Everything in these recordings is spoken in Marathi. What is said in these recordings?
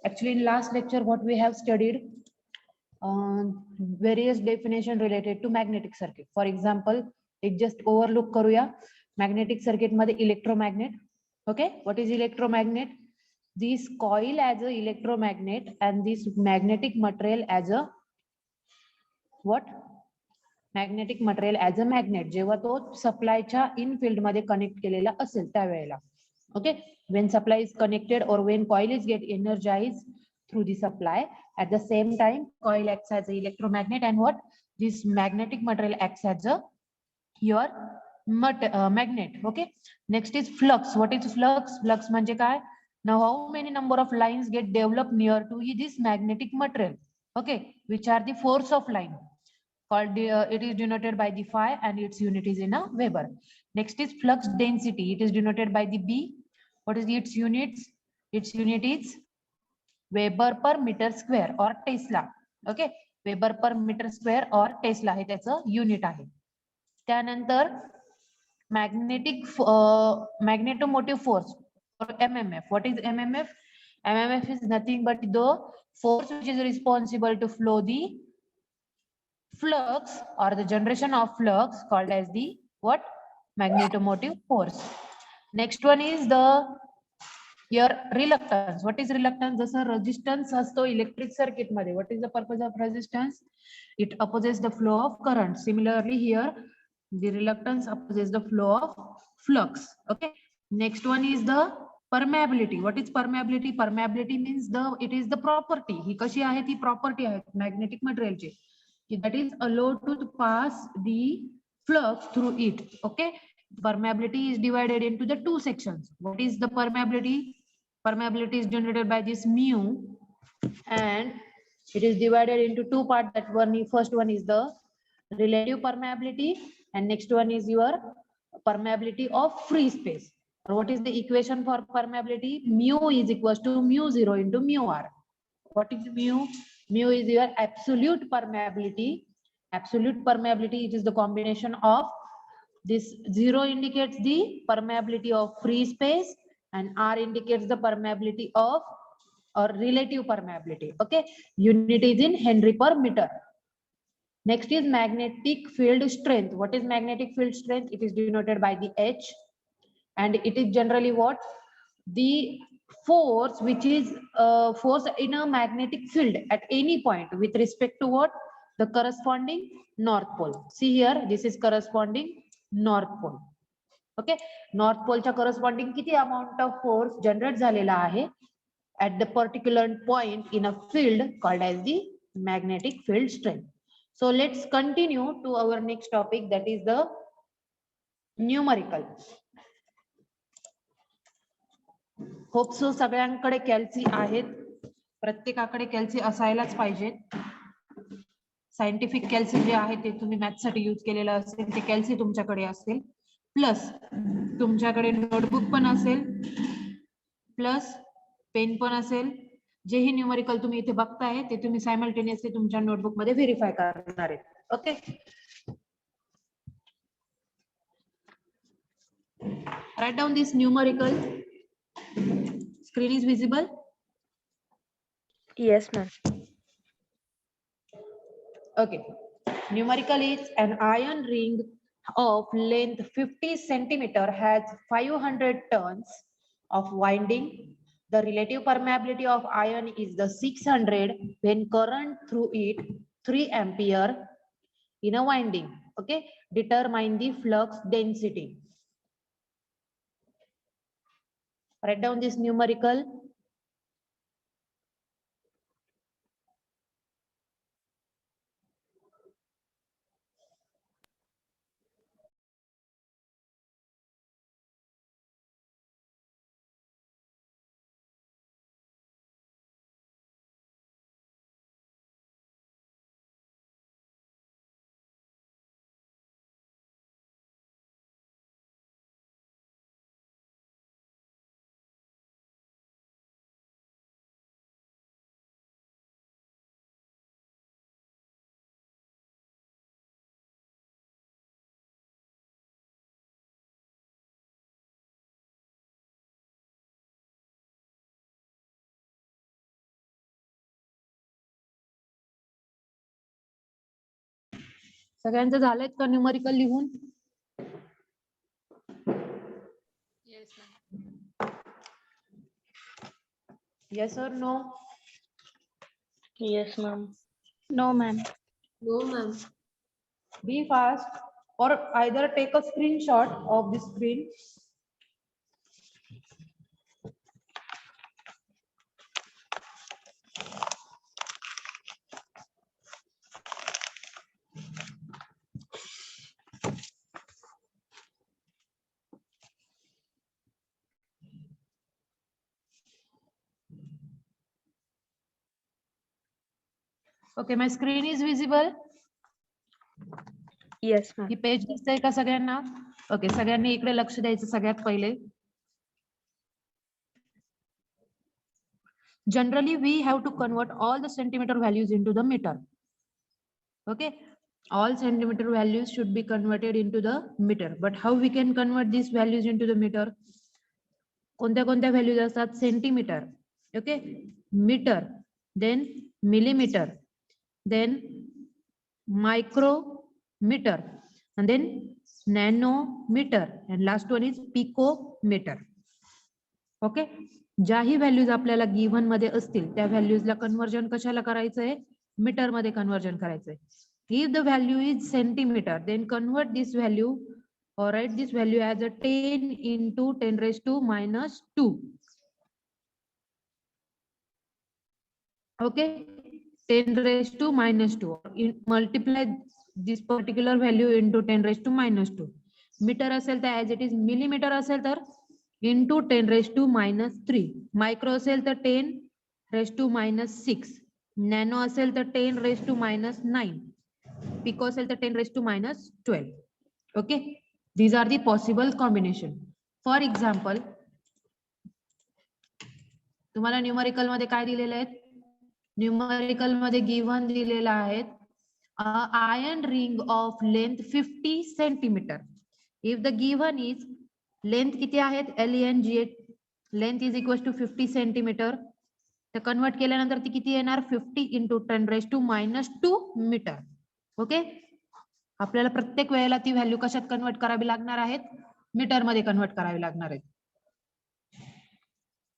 Actually, in last lecture, what we have studied, various definition related to magnetic circuit. For example, एक just overlook करूया. Magnetic circuit मध्ये electromagnet. Okay, what is electromagnet? This coil as a electromagnet and this magnetic material as a what? Magnetic material as a magnet. जेव्हा तो सप्लायच्या इन फील्ड मध्ये कनेक्ट केलेला असेल त्यावेळेला. Okay, when supply is connected or when coil is get energized through the supply, at the same time coil acts as an electromagnet, and what this magnetic material acts as a your magnet. Okay, next is flux. What is flux? Flux म्हणजे काय? Now how many number of lines get developed near to this magnetic material? Okay, which are the force of line called it is denoted by the phi and its unit is in a Weber. Next is flux density. It is denoted by the B. What is its units? Its unit is Weber per meter square or Tesla. Okay, Weber per meter square or Tesla हे त्याचं युनिट आहे. त्यानंतर magnetomotive force or MMF. What is MMF? MMF is nothing but the force which is responsible to flow the flux or the generation of flux called as the what? Magnetomotive force. Next one is the your reluctance. What is reluctance? जसं resistance असतो electric circuit मध्ये. What is the purpose of resistance? It opposes the flow of current. Similarly here, the reluctance opposes the flow of flux. Okay. Next one is the permeability. What is permeability? Permeability means it is the property. ही कशी आहे ती property आहे magnetic material ची. That is allowed to pass the flux through it. Okay, permeability is divided into the two sections. What is the permeability? Permeability is generated by this mu, and it is divided into two parts. That one, first one is the relative permeability, and next one is your permeability of free space. What is the equation for permeability? Mu is equals to mu 0 into mu r. What is mu? Mu is your absolute permeability. Absolute permeability, it is the combination of this 0 indicates the permeability of free space and R indicates the permeability of or relative permeability. Okay, unit is in Henry per meter. Next is magnetic field strength. What is magnetic field strength? It is denoted by the H, and it is generally what? The force which is force in a magnetic field at any point with respect to what? The corresponding north pole. See here, this is corresponding north pole. Okay, north pole च्या corresponding किती amount of force generate झालेला आहे at the particular point in a field called as the magnetic field strength. So let's continue to our next topic, that is the numerical. Hope so सगळ्यांकडे कॅल्सी आहेत, प्रत्येकाकडे कॅल्सी असायलाच पाहिजेत. सायंटिफिक कॅल्सी जे आहे ते तुम्ही मॅथ्स साठी यूज केलेलं असेल ते कॅल्सी तुमच्याकडे असेल, प्लस तुमच्याकडे नोटबुक पण असेल, प्लस पेन पण असेल. जेही न्यूमरिकल तुम्ही इथे बघताय ते तुम्ही सायमल्टेनियसली तुमच्या नोटबुक मध्ये व्हेरीफाय करणार आहेत. Okay, write down this numerical. Screen is visible? Yes, ma'am. Okay. Numerical is an iron ring of length 50 centimeter has 500 turns of winding. The relative permeability of iron is the 600 when current through it 3 ampere in a winding. Okay. Determine the flux density. Write down this numerical. सगळ्यांचं झालंय का न्यूमरिकल लिहून? Yes or no? Yes, ma'am. No, ma'am. No, ma'am. Be fast or either take a screenshot of the screen. Okay, my screen is visible. Yes, ma'am. He page दिसतंय का सगळ्यांना? ओके, सगळ्यांनी इकडे लक्ष द्यायचं सगळ्यात पहिले. Generally, we have to convert all the centimeter values into the meter. Okay, all centimeter values should be converted into the meter. But how we can convert these values into the meter? कोणत्या कोणत्या व्हॅल्यूज असतात? Centimetre, okay, metre, then millimetre, then micrometer, and then nanometer, and last one is picometer. Okay, ज्याही व्हॅल्यूज आपल्याला गिव्हन मध्ये असतील त्या व्हॅल्यूजला कन्वर्जन कशाला करायचंय? मीटर मध्ये कन्वर्जन करायचंय. If the value is centimetre, then convert this value or write this value as a 10 into 10 raised to minus 2. Okay, 10 raised to minus 2. Multiply this particular value into 10 raised to minus 2. Meter असेल तर as it is, millimeter असेल तर into 10 raised to minus 3. Micro असेल तर 10 raised to minus 6. Nano असेल तर 10 raised to minus 9. Pico असेल तर 10 raised to minus 12. Okay. These are the possible combination. For example, तुम्हाला न्यूमरिकल मध्ये काय दिलेले आहेत? न्यूमरिकल मध्ये गिव्हन दिलेला आहे iron ring of length 50 centimetre. If the given is length किती आहेत? LENGH, length is equal to 50 centimetre. तर कन्वर्ट केल्यानंतर ती किती येणार? 50 into 10 raised to minus 2 metre. Okay, आपल्याला प्रत्येक वेळेला ती व्हॅल्यू कशात कन्वर्ट करावी लागणार आहेत? मीटर मध्ये कन्वर्ट करावी लागणार आहेत.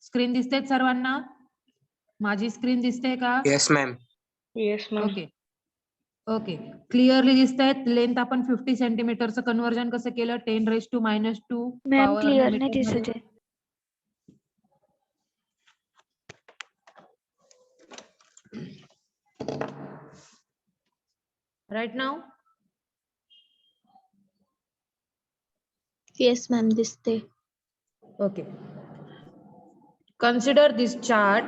स्क्रीन दिसते सर्वांना? माझी स्क्रीन दिसते का? Yes, ma'am. Yes, ma'am. Okay okay, clearly दिसत आहेत. लेंथ आपण 50 सेंटीमीटरचं कन्वर्जन कसं केलं? 10 raised to minus 2 Ma'am, power clear नाही दिसत आहे. Right now. Yes, ma'am, दिसते. Okay, consider this chart.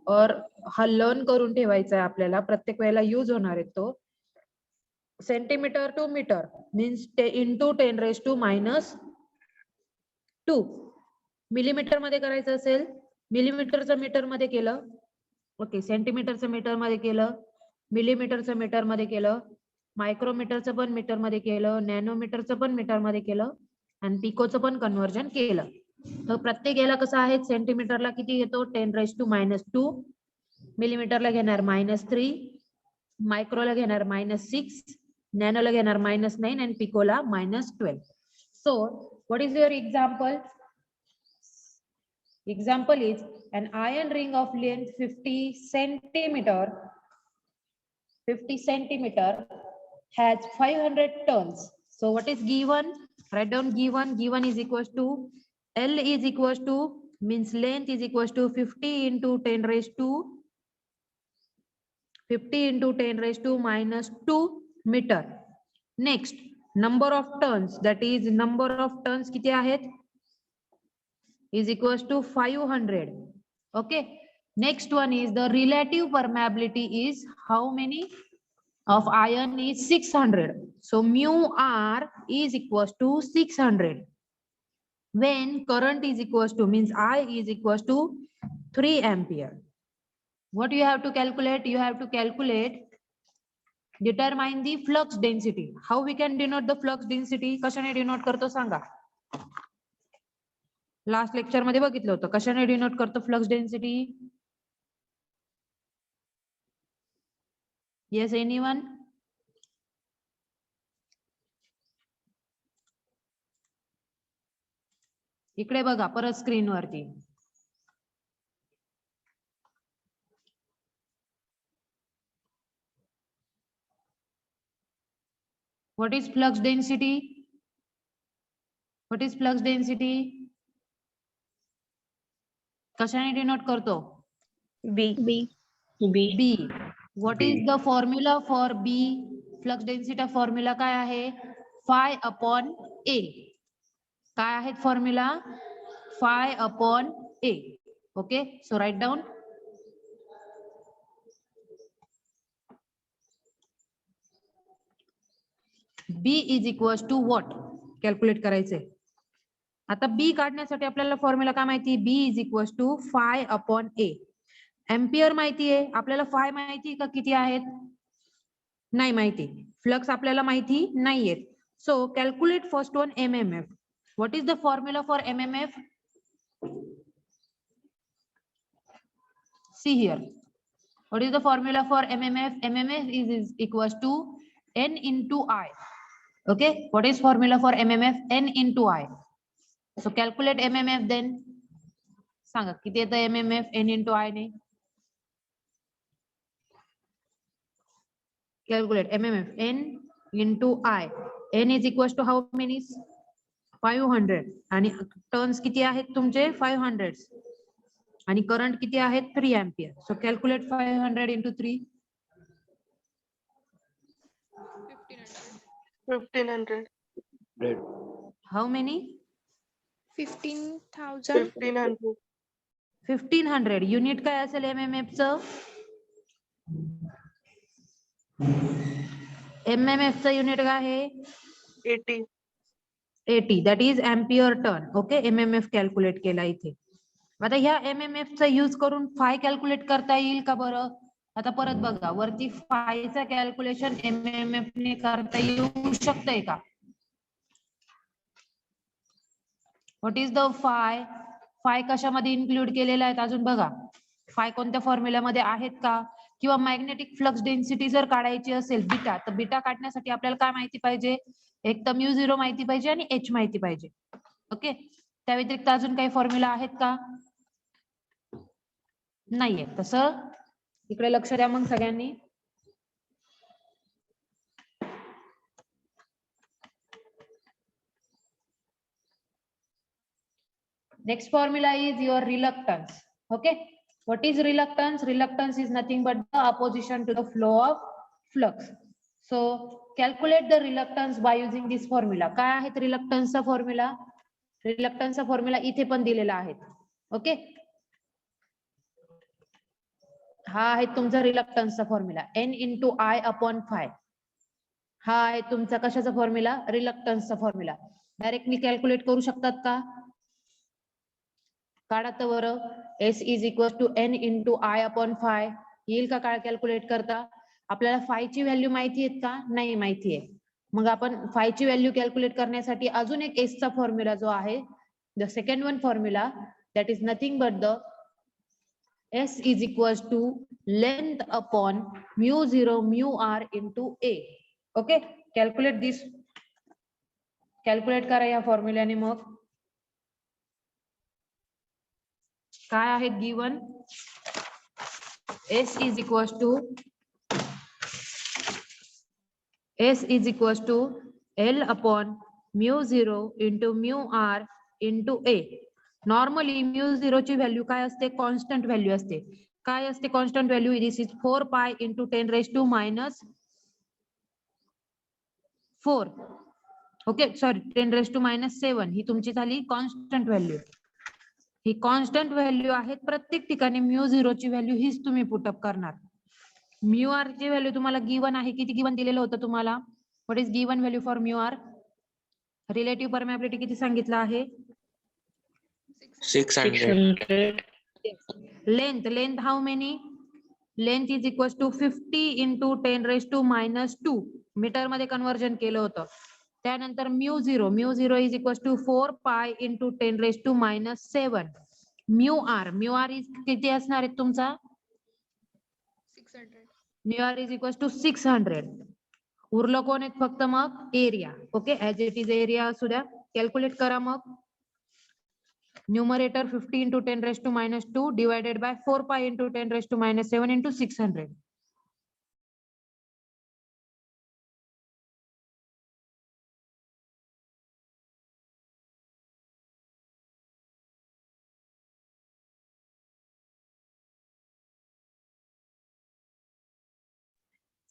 और हा लर्न करून ठेवायचा आहे आपल्याला, प्रत्येक वेळेला यूज होणार आहे तो. Centimetre to metre means into 10 raised to minus 2. Millimetre मध्ये करायचं असेल, मिलीमीटरचं मीटर मध्ये केलं. ओके, सेंटीमीटरचं मीटर मध्ये केलं, मिलीमीटरचं मीटर मध्ये केलं, मायक्रोमीटरचं पण मीटर मध्ये केलं, नॅनोमीटरचं पण मीटर मध्ये केलं, आणि पिकोचं पण कन्वर्जन केलं. तर प्रत्येक याला कसं आहे? सेंटीमीटरला किती येतो? 10 raised to minus 2. मिलीमीटरला घेणार -3, मायक्रोला घेणार -6, नॅनोला घेणार -9 आणि पिकोला -12. So what is your example? Example is an iron ring of length 50 centimeter has 500 turns. So what is given? Write down given. Given is equals to L is equals to means length is equals to 50 into 10 raised to minus 2 meter. Next, number of turns, that is number of turns किती आहेत? Is equals to 500. Okay, next one is the relative permeability is how many of iron is 600. So mu r is equals to 600 when current is equals to means I is equals to 3 ampere. What you have to calculate? You have to calculate, determine the flux density. How we can denote the flux density? कशाने denote करतो सांगा? लास्ट लेक्चर मध्ये बघितलं होतं. कशाने डिनोट करतो फ्लक्स डेन्सिटी? Yes, anyone? इकडे बघा परत स्क्रीन वरती. What is flux density? What is flux density? कशाने डिनोट करतो? B. B. B. B. What is the formula for B? Flux density formula काय आहे? phi upon A. काय आहे formula? phi upon A. Okay, so write down. B is equals to what? Calculate करायचे. आता B काढण्यासाठी आपल्याला फॉर्म्युला काय माहिती? B is equals to phi upon A. Ampere माहिती आहे आपल्याला, phi माहिती का किती आहेत? नाही माहिती. फ्लक्स आपल्याला माहिती नाहीये. So calculate first one MMF. What is the formula for MMF? See here. What is the formula for MMF? MMF is equals to N into I. Okay. What is formula for MMF? N into I. So calculate MMF then. सांगा किती येतं MMF N into I ने? Calculate MMF N into I. N is equals to how many? 500. आणि टर्न्स किती आहेत तुमचे? 500. आणि करंट किती आहेत? 3 ampere. So calculate 500 into 3. 1500. How many? 15,000. 1500. 1500. Unit काय असेल MMF चं? MMF चं युनिट काय आहे? 80. 80. That is ampere turn. Okay, MMF calculate केला इथे. आता ह्या MMF चा यूज करून फाय कॅल्क्युलेट करता येईल का बरं? आता परत बघा वरती फायचा कॅल्क्युलेशन MMF ने करता येऊ शकतंय का? What is the five? Five कशामध्ये इन्क्लूड केलेला आहे अजून बघा. फाय कोणत्या फॉर्म्युल्यामध्ये आहेत का? किंवा मॅग्नेटिक फ्लक्स डेन्सिटी जर काढायची असेल बीटा, तर बीटा काढण्यासाठी आपल्याला काय माहिती पाहिजे? एक तर μ0 माहिती पाहिजे आणि H माहिती पाहिजे. ओके, त्या व्यतिरिक्त अजून काही फॉर्म्युला आहेत का? नाहीये. तसं इकडे लक्ष द्या मग सगळ्यांनी. Next formula is your reluctance. Okay, what is reluctance? Reluctance is nothing but the opposition to the flow of flux. So calculate the reluctance by using this formula. काय आहे reluctance चा फॉर्म्युला? reluctance चा फॉर्म्युला इथे पण दिलेला आहे. ओके, हा आहे तुमचा reluctance चा formula N into I upon phi. हा आहे तुमचा कशाचा फॉर्म्युला? reluctance चा फॉर्म्युला. डायरेक्टली कॅल्क्युलेट करू शकतात का? काढा तर बरं. S is equals to N into I upon phi. येईल का काय कॅल्क्युलेट करता? आपल्याला phi ची व्हॅल्यू माहिती आहेत का? नाही माहिती आहे. मग आपण phi ची व्हॅल्यू कॅल्क्युलेट करण्यासाठी अजून एक S चा फॉर्म्युला जो आहे, the second one formula, that is nothing but the S is equals to length upon μ0 μr into A. Okay, calculate this. Calculate करा या फॉर्म्युल्याने. मग काय आहे given? S is equals to L upon μ0 into μr into A. Normally μ0 ची व्हॅल्यू काय असते? कॉन्स्टंट व्हॅल्यू असते. काय असते कॉन्स्टंट व्हॅल्यू? दिस इज 4 पाय into 10 raised to minus 4. Okay, sorry 10 raised to minus 7. ही तुमची झाली कॉन्स्टंट व्हॅल्यू. ही कॉन्स्टंट व्हॅल्यू आहेत प्रत्येक ठिकाणी. μ0 ची व्हॅल्यू हीच तुम्ही पुटअप करणार. μr ची व्हॅल्यू तुम्हाला गिवन आहे. किती गिवन दिलेलं होतं तुम्हाला? What is given value for μr? Relative permeability किती सांगितलं आहे? 600. Length how many? Length is equal to 50 into 10 raised to minus 2. Metre मध्ये कन्वर्जन केलं होतं. त्यानंतर μ0 इज इक्वल टू 4 पाय into 10 raised to minus 7. μr is किती असणार आहे तुमचा? 600. μr is equal to 600. उरलं कोण आहेत फक्त मग? Area. Okay, as it is area असू द्या. कॅल्क्युलेट करा मग. Numerator 50 into 10 raised to minus 2 divided by 4 pi into 10 raised to minus 7 into 600.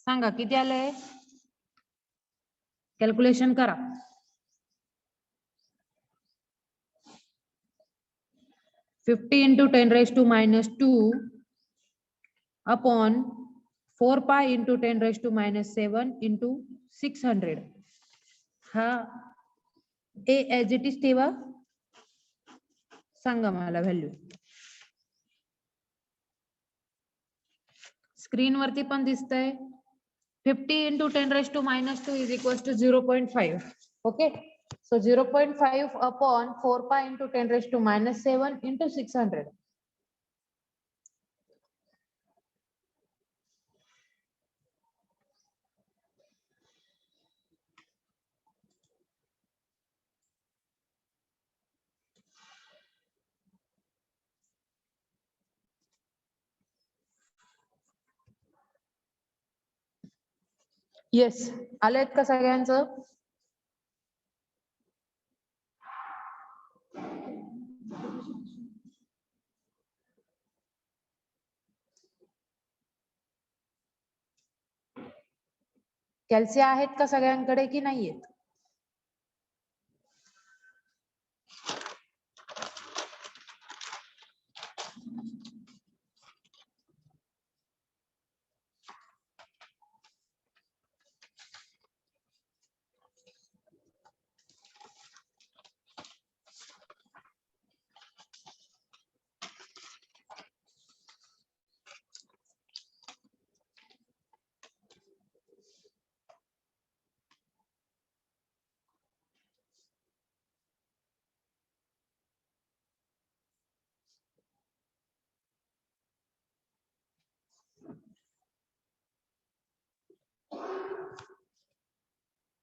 सांगा किती आलंय? कॅल्क्युलेशन करा. $50 into 10 raised to minus 2 upon 4 pi into 10 raised to minus 7 into 600. हा ए एज इट इज ठेवा. सांगा मला व्हॅल्यू. स्क्रीन वरती पण दिसतंय. 50 into 10 raised to minus 2 is equals to 0.5. Okay. So 0.5 upon 4 pi into 10 raised to minus 7 into 600. Yes, आलेत का सगळ्यांचं? कॅल्सी आहेत का सगळ्यांकडे की नाहीयेत?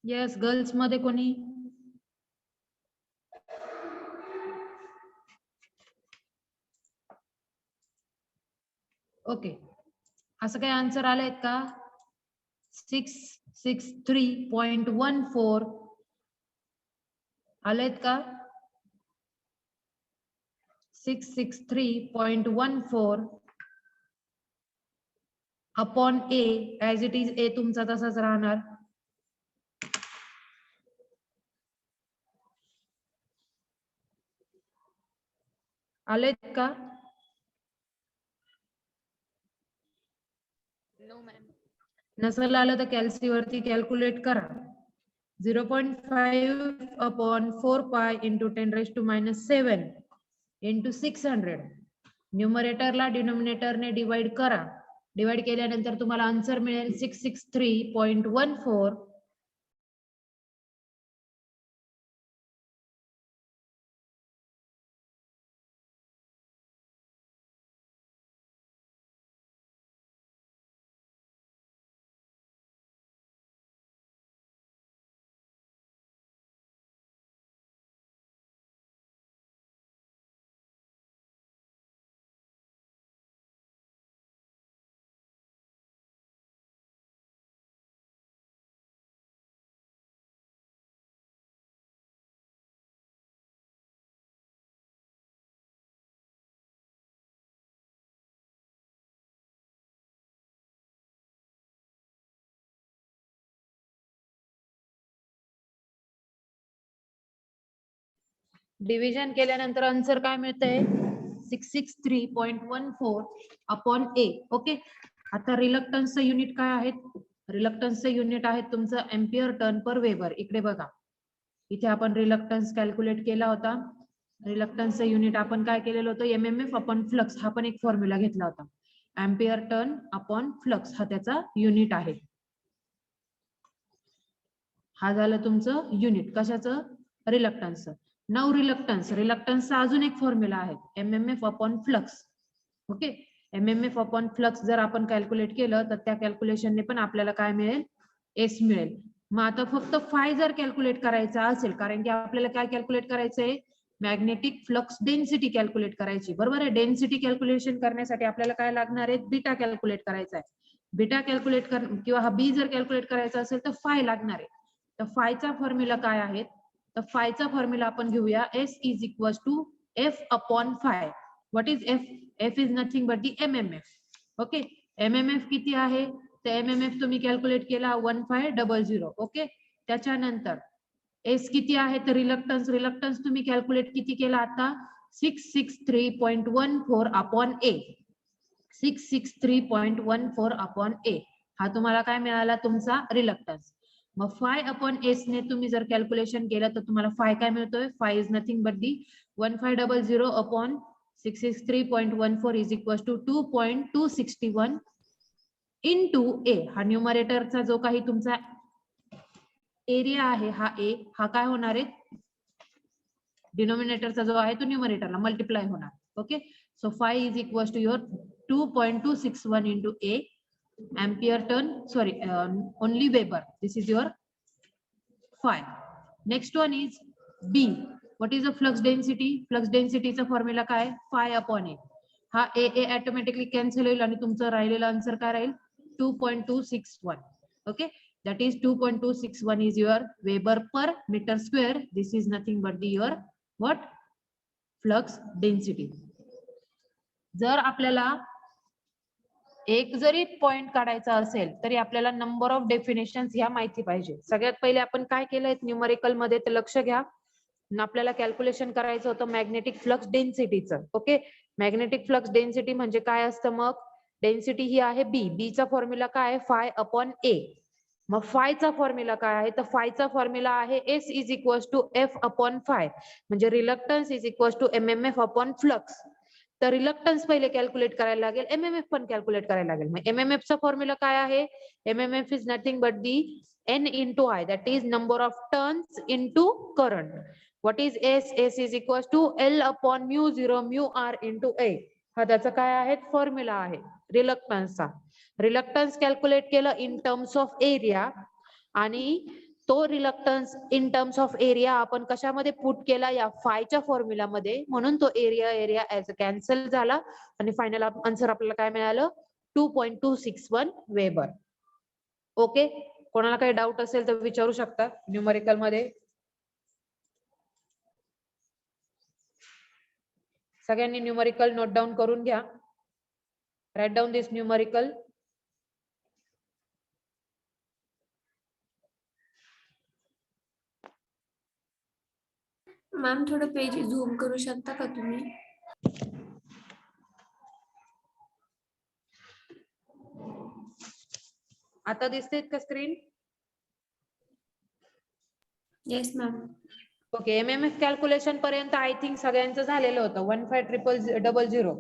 येस, गर्ल्स मध्ये कोणी? ओके, असं काही आन्सर आलेत का? 663.14 आलेत का? 663.14 upon A as it is. A तुमचा तसाच राहणार. आलेत का? No ma'am. नसेल आलं तर कॅल्सी वरती कॅल्क्युलेट करा. 0.5 upon 4 pi into 10 raised to minus 7 into 600. न्यूमरेटरला डिनोमिनेटरने डिवाइड करा. डिवाइड केल्यानंतर तुम्हाला आन्सर मिळेल 663.14. डिव्हिजन केल्यानंतर आन्सर काय मिळतंय? 663.14 अपॉन ए. ओके, आता रिलक्टन्सचं युनिट काय आहेत? रिलक्टन्सचं युनिट आहेत तुमचं एम्पियर टर्न पर वेबर. इकडे बघा, इथे आपण रिलक्टन्स कॅल्क्युलेट केला होता. रिलक्टन्सचं युनिट आपण काय केलेलं होतं? MMF upon flux. हा पण एक फॉर्म्युला घेतला होता. एम्पियर टर्न अपॉन फ्लक्स हा त्याचा युनिट आहे. हा झालं तुमचं युनिट कशाचं? रिलक्टन्सचं. Now reluctance. रिलक्टन्सचा अजून एक फॉर्म्युला आहे, MMF upon flux. Okay, MMF upon flux जर आपण कॅल्क्युलेट केलं तर त्या कॅल्क्युलेशनने पण आपल्याला काय मिळेल? एस मिळेल. मग आता फक्त फाय जर कॅल्क्युलेट करायचा असेल, कारण की आपल्याला काय कॅल्क्युलेट करायचंय? मॅग्नेटिक फ्लक्स डेन्सिटी कॅल्क्युलेट करायची, बरोबर आहे. डेन्सिटी कॅल्क्युलेशन करण्यासाठी आपल्याला काय लागणार आहे, बीटा कॅल्क्युलेट करायचा आहे. बीटा कॅल्क्युलेट कर किंवा हा बी जर कॅल्क्युलेट करायचा असेल तर फाय लागणार आहे. तर फायचा फॉर्म्युला काय आहे, तर फायचा फॉर्म्युला आपण घेऊया, S is equals to F upon phi. What is F? F is nothing but the MMF. Okay, MMF किती आहे, तर एमएमएफ तुम्ही कॅल्क्युलेट केला 1500. ओके, त्याच्यानंतर एस किती आहे, तर रिलक्टन्स. रिलक्टन्स तुम्ही कॅल्क्युलेट किती केला आता, 663.14 अपॉन ए. 663.14 अपॉन ए हा तुम्हाला काय मिळाला, तुमचा रिलक्टन्स. मग फाय अपॉन एस ने तुम्ही जर कॅल्क्युलेशन केलं तर तुम्हाला फाय काय मिळतोय, phi is nothing but the 1500 upon 663.14 is equal to 2.261 into A. हा न्यूमरेटरचा जो काही तुमचा एरिया आहे, हा ए, हा काय होणार आहे, डिनोमिनेटरचा जो आहे तो न्यूमरेटरला मल्टिप्लाय होणार. Okay, so phi is equal to your 2.261 into A ampere turn, sorry only weber. This is your phi. Next one is B. What is a flux density? Flux डेन्सिटीचा फॉर्म्युला काय, फाय अपॉन ए. हा ए ऑटोमॅटिकली कॅन्सल होईल आणि तुमचं राहिलेलं आन्सर काय राहील, 2.261. Okay, that is 2.261 is your Weber per meter square. This is nothing but the your what, flux density. जर आपल्याला एक जरी पॉइंट काढायचा असेल तरी आपल्याला नंबर ऑफ डेफिनेशन्स ह्या माहिती पाहिजे. सगळ्यात पहिले आपण काय केलंय न्यूमरिकल मध्ये ते लक्ष घ्या. आपल्याला कॅल्क्युलेशन करायचं होतं मॅग्नेटिक फ्लक्स डेन्सिटीचं. ओके, मॅग्नेटिक फ्लक्स डेन्सिटी म्हणजे काय असतं, मग डेन्सिटी ही आहे बी. बी चा फॉर्म्युला काय आहे, फाय अपॉन ए. मग फायचा फॉर्म्युला काय आहे, तर फायचा फॉर्म्युला आहे S is equal to F upon phi, म्हणजे reluctance is equal to MMF upon flux. तर रिलक्टन्स पहिले कॅल्क्युलेट करायला लागेल, एमएमएफ पण कॅल्क्युलेट करायला लागेल. मग एमएमएफ चा फॉर्म्युला काय आहे, MMF is nothing but the N into I, that is number of turns into current. What is S? S is equal to L upon mu zero mu R into A. हा त्याचा काय आहे, फॉर्म्युला आहे रिलक्टन्सचा. रिलक्टन्स कॅल्क्युलेट केलं इन टर्म्स ऑफ एरिया आणि तो reluctance in terms of area आपण कशामध्ये पुट केला, या फायच्या फॉर्म्युला मध्ये. म्हणून तो एरिया ऍज कॅन्सल झाला आणि फायनल आन्सर आपल्याला काय मिळालं, 2.261 वेबर. ओके, कोणाला काही डाऊट असेल तर विचारू शकता न्यूमरिकल मध्ये. सगळ्यांनी न्यूमरिकल नोट डाऊन करून घ्या. राईट डाऊन दिस न्यूमरिकल. मॅम थोडं पेज झूम करू शकता का तुम्ही? आता दिसते का screen? Yes ma'am. Okay, MMF calculation पर्यंत आय थिंक सगळ्यांचं झालेलं होतं. 1500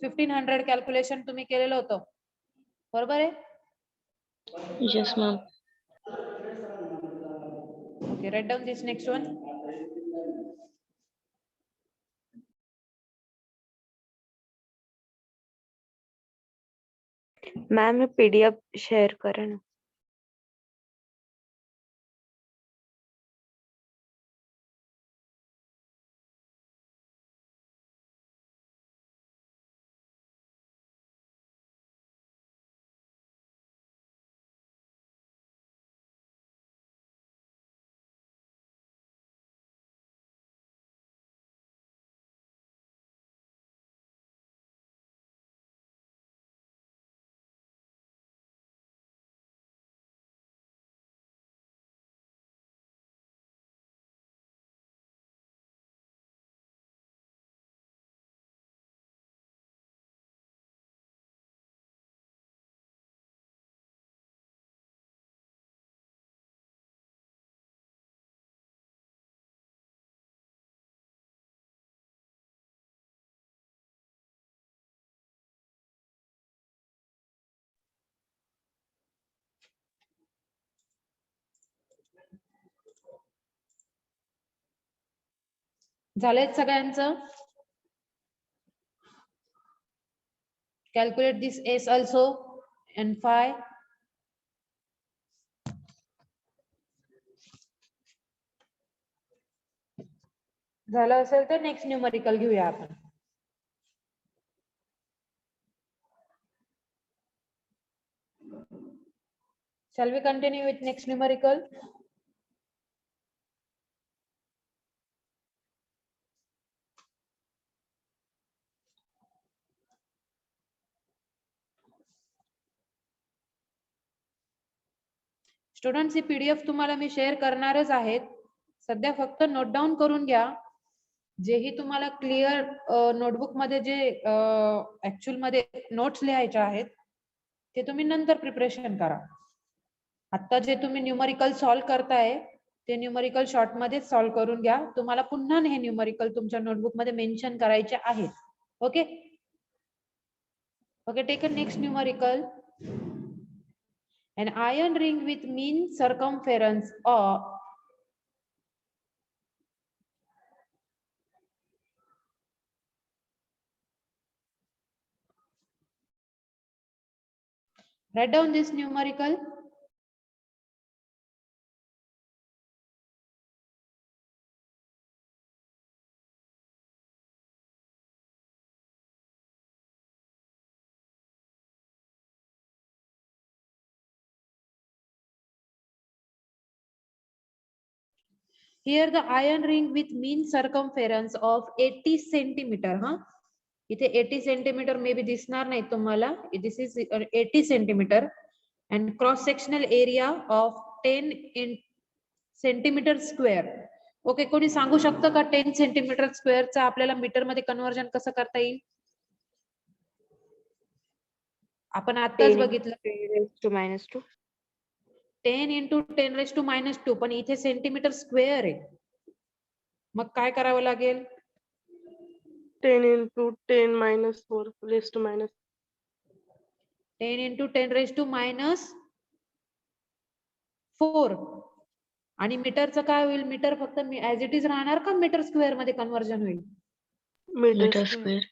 1500 कॅल्क्युलेशन तुम्ही केलेलं होतं, बरोबर आहे. Yes, ma'am. Okay, right down this next one. Ma'am PDF share करा ना. झालेत सगळ्यांचं? Calculate this S also and phi. झालं असेल तर नेक्स्ट न्यूमरिकल घेऊया आपण. Shall we continue with next numerical? Students, he PDF तुम्हाला मी शेअर करणारच आहेत. सध्या फक्त नोट डाऊन करून घ्या. जेही तुम्हाला क्लिअर नोटबुक मध्ये जे ऍक्च्युअल मध्ये नोट्स लिहायच्या आहेत ते तुम्ही नंतर प्रिपरेशन करा. आता जे तुम्ही न्यूमरिकल सॉल्व्ह करताय ते न्यूमरिकल शॉर्ट मध्ये सॉल्व्ह करून घ्या. तुम्हाला पुन्हा हे न्यूमरिकल तुमच्या नोटबुक मध्ये मेन्शन करायचे आहेत. Okay okay, take a next numerical. An iron ring with mean circumference of write down this numerical. Here the iron ring with mean circumference of 80 centimeter. इथे 80 सेंटीमीटर मे बी दिसणार नाही तुम्हाला. This is 80 centimetre and cross sectional area of 10 centimetre square. Okay, कोणी सांगू शकतं का 10 सेंटीमीटर स्क्वेअरचा आपल्याला मीटर मध्ये कन्वर्जन कसं करता येईल? आपण आताच बघितलं 10⁻². 10 into 10⁻², पण इथे सेंटीमीटर स्क्वेअर आहे. मग काय करावं लागेल? 10 into 10 minus 4 raised to minus 10 into 10⁻⁴ आणि मीटरचं काय होईल? मीटर फक्त ऍज इट इज राहणार का मीटर स्क्वेअर मध्ये कन्वर्जन होईल? meter square.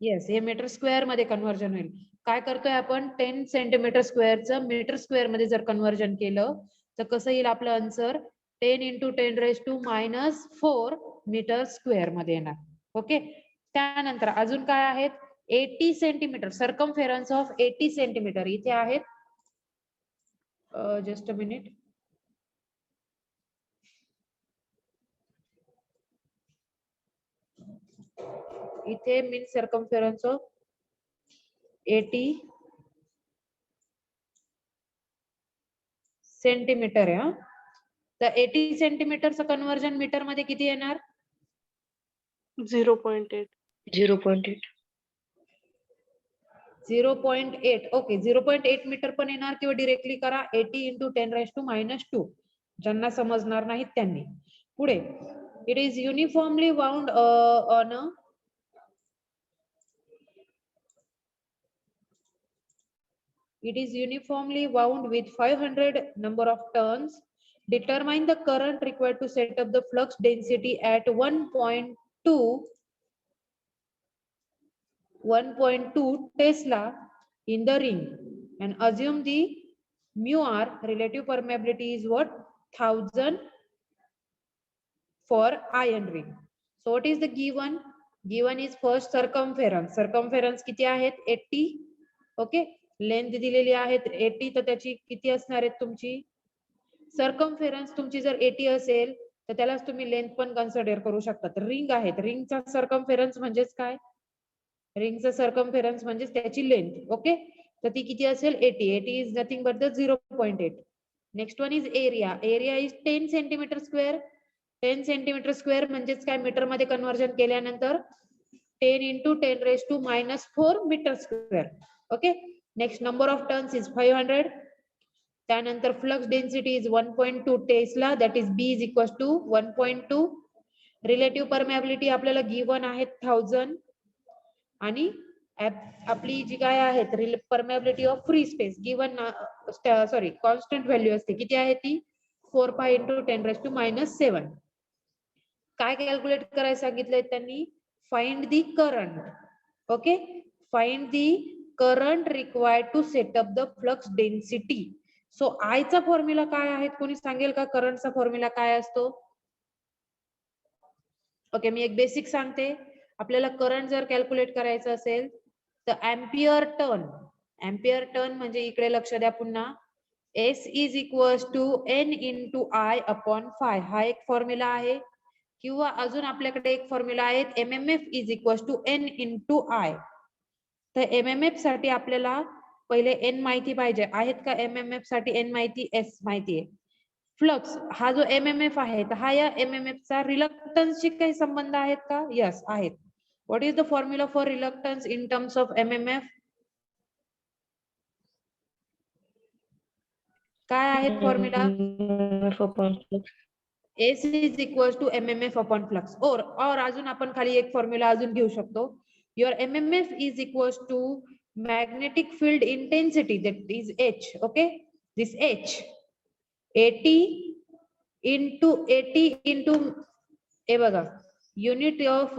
येस, हे मीटर स्क्वेअर मध्ये कन्वर्जन होईल. काय करतोय आपण? 10 सेंटीमीटर स्क्वेअरचं मीटर स्क्वेअर मध्ये जर कन्वर्जन केलं तर कसं येईल आपलं आन्सर? 10 into 10⁻⁴ मीटर स्क्वेअर मध्ये येणार. ओके, त्यानंतर अजून काय आहेत? 80 सेंटीमीटर, सर्कमफेरन्स ऑफ 80 सेंटीमीटर इथे आहेत. Just a minute. इथे मीन सर्कमफेरन्स ऑफ 80 सेंटीमीटर आहे. तर 80 सेंटीमीटरचं कन्वर्जन मीटर मध्ये किती येणार? 0.8. 0.8. 0.8. ओके, 0.8 मीटर पण येणार किंवा डिरेक्टली करा 80 into 10⁻². ज्यांना समजणार नाहीत त्यांनी. पुढे, it is uniformly wound on a It is uniformly wound with 500 number of turns. Determine the current required to set up the flux density at 1.2 Tesla in the ring and assume the mu r relative permeability is what? 1000 for iron ring. So what is the given? Given is first circumference. Circumference किती आहेत? 80. ओके, लेंथ दिलेली आहे 80, तर त्याची किती असणार आहे तुमची? सर्कमफेरन्स तुमची जर 80 असेल तर त्यालाच तुम्ही लेंथ पण कन्सिडर करू शकता. रिंग आहेत, रिंगचा सर्कमफेरन्स म्हणजेच काय? रिंगचा सर्कमफेरन्स म्हणजेच त्याची लेंथ. ओके, तर ती किती असेल? 80. 80 is nothing but the 0.8. Next one is area. Area is 10 centimetre square. 10 centimetre square म्हणजेच काय? मीटर मध्ये कन्वर्जन केल्यानंतर 10 into 10⁻⁴ metre square. Okay, next number of turns is 500. त्यानंतर flux density is 1.2 tesla, that is B is equal to 1.2. Relative permeability आपल्याला गिवन आहेत 1000 आणि आपली जी काय आहे permeability of free space given constant value असते. किती आहे ती? 4π into 10⁻⁷. काय कॅल्क्युलेट करायला सांगितलंय त्यांनी? Find the current. Okay, find the current required to set up the flux density. So I चा फॉर्म्युला काय आहे? कोणी सांगेल का करंटचा फॉर्म्युला काय असतो? ओके, मी एक बेसिक सांगते. आपल्याला करंट जर कॅल्क्युलेट करायचं असेल तर एम्पियर टर्न म्हणजे इकडे लक्ष द्या पुन्हा, S is equals to N into I upon phi, हा एक फॉर्म्युला आहे. किंवा अजून आपल्याकडे एक फॉर्म्युला आहे, MMF is equals to N into I. तर MMF साठी आपल्याला पहिले N माहिती पाहिजे. आहेत का MMF साठी N माहिती, S माहिती आहे. फ्लक्स हा जो MMF आहे तर हा या MMF चा रिलक्टन्सशी काही संबंध आहेत का? यस आहेत. What is the formula for reluctance in terms of MMF? काय आहेत formula? MMF upon flux. S is equals to MMF upon flux. और अजून आपण खाली एक फॉर्म्युला अजून घेऊ शकतो. Your MMF is equals to magnetic field intensity, that is H. Okay, this H, AT into हे बघा, unit of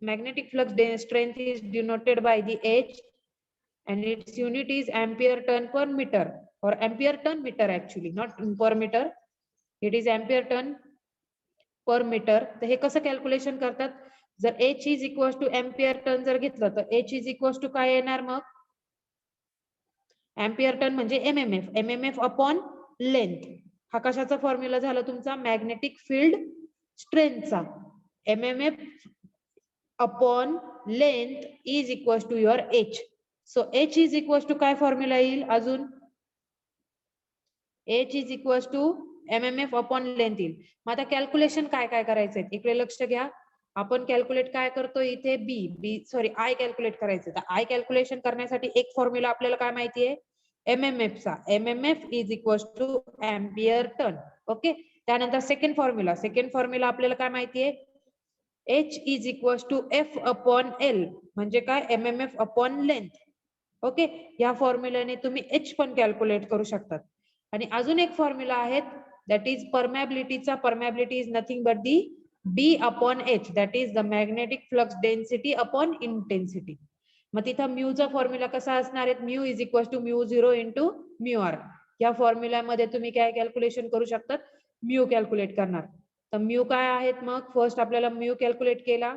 magnetic flux strength is denoted by the H and its unit is ampere turn per meter, or ampere turn meter actually, not per meter. It is ampere turn per meter. तर हे कसं कॅल्क्युलेशन करतात? जर H is equals to ampere turn जर घेतलं तर H is equals to काय येणार मग? ampere turn म्हणजे MMF अपॉन लेंथ. हा कशाचा फॉर्म्युला झाला तुमचा? मॅग्नेटिक फील्ड स्ट्रेंथचा. MMF upon length is equals to your H. So H is equals to काय फॉर्म्युला येईल अजून? H is equals to MMF upon length येईल. मग आता कॅल्क्युलेशन काय काय करायचंय इकडे लक्ष घ्या. आपण कॅल्क्युलेट काय करतो इथे I कॅल्क्युलेट करायचं. तर I कॅल्क्युलेशन करण्यासाठी एक फॉर्म्युला आपल्याला काय माहिती आहे? MMF चा. MMF is equals to ampere turn. Okay, त्यानंतर सेकंड फॉर्म्युला आपल्याला काय माहिती आहे? H is equals to F upon L म्हणजे काय? MMF upon length. ओके, या फॉर्म्युलाने तुम्ही H पण कॅल्क्युलेट करू शकतात. आणि अजून एक फॉर्म्युला आहे, दॅट इज परमॅबिलिटीचा. Permeability is nothing but the D upon H, that is the magnetic flux density upon intensity. मग तिथं म्यूचा फॉर्म्युला कसा असणार आहे? Mu is equal to mu 0 into mu R. या फॉर्म्युल्यामध्ये तुम्ही काय कॅल्क्युलेशन करू शकतात? म्यू कॅल्क्युलेट करणार. तर म्यू काय आहेत मग? फर्स्ट आपल्याला म्यू कॅल्क्युलेट केला.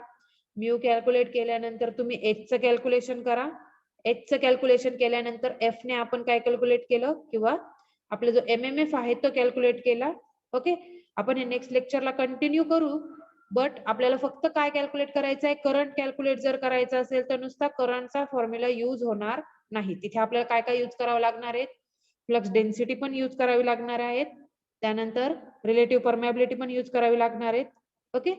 म्यू कॅल्क्युलेट केल्यानंतर तुम्ही Hचं कॅल्क्युलेशन करा. Hचं कॅल्क्युलेशन केल्यानंतर F ने आपण काय कॅल्क्युलेट केलं, किंवा आपला जो MMF आहे तो कॅल्क्युलेट केला. ओके, आपण हे नेक्स्ट लेक्चरला कंटिन्यू करू. बट आपल्याला फक्त काय कॅल्क्युलेट करायचं आहे? करंट कॅल्क्युलेट जर करायचं असेल तर नुसता करंटचा फॉर्म्युला यूज होणार नाही. तिथे आपल्याला काय काय यूज करावं लागणार आहे? फ्लक्स डेन्सिटी पण यूज करावी लागणार आहेत. त्यानंतर रिलेटिव्ह परमॅबिलिटी पण यूज करावी लागणार आहेत. ओके,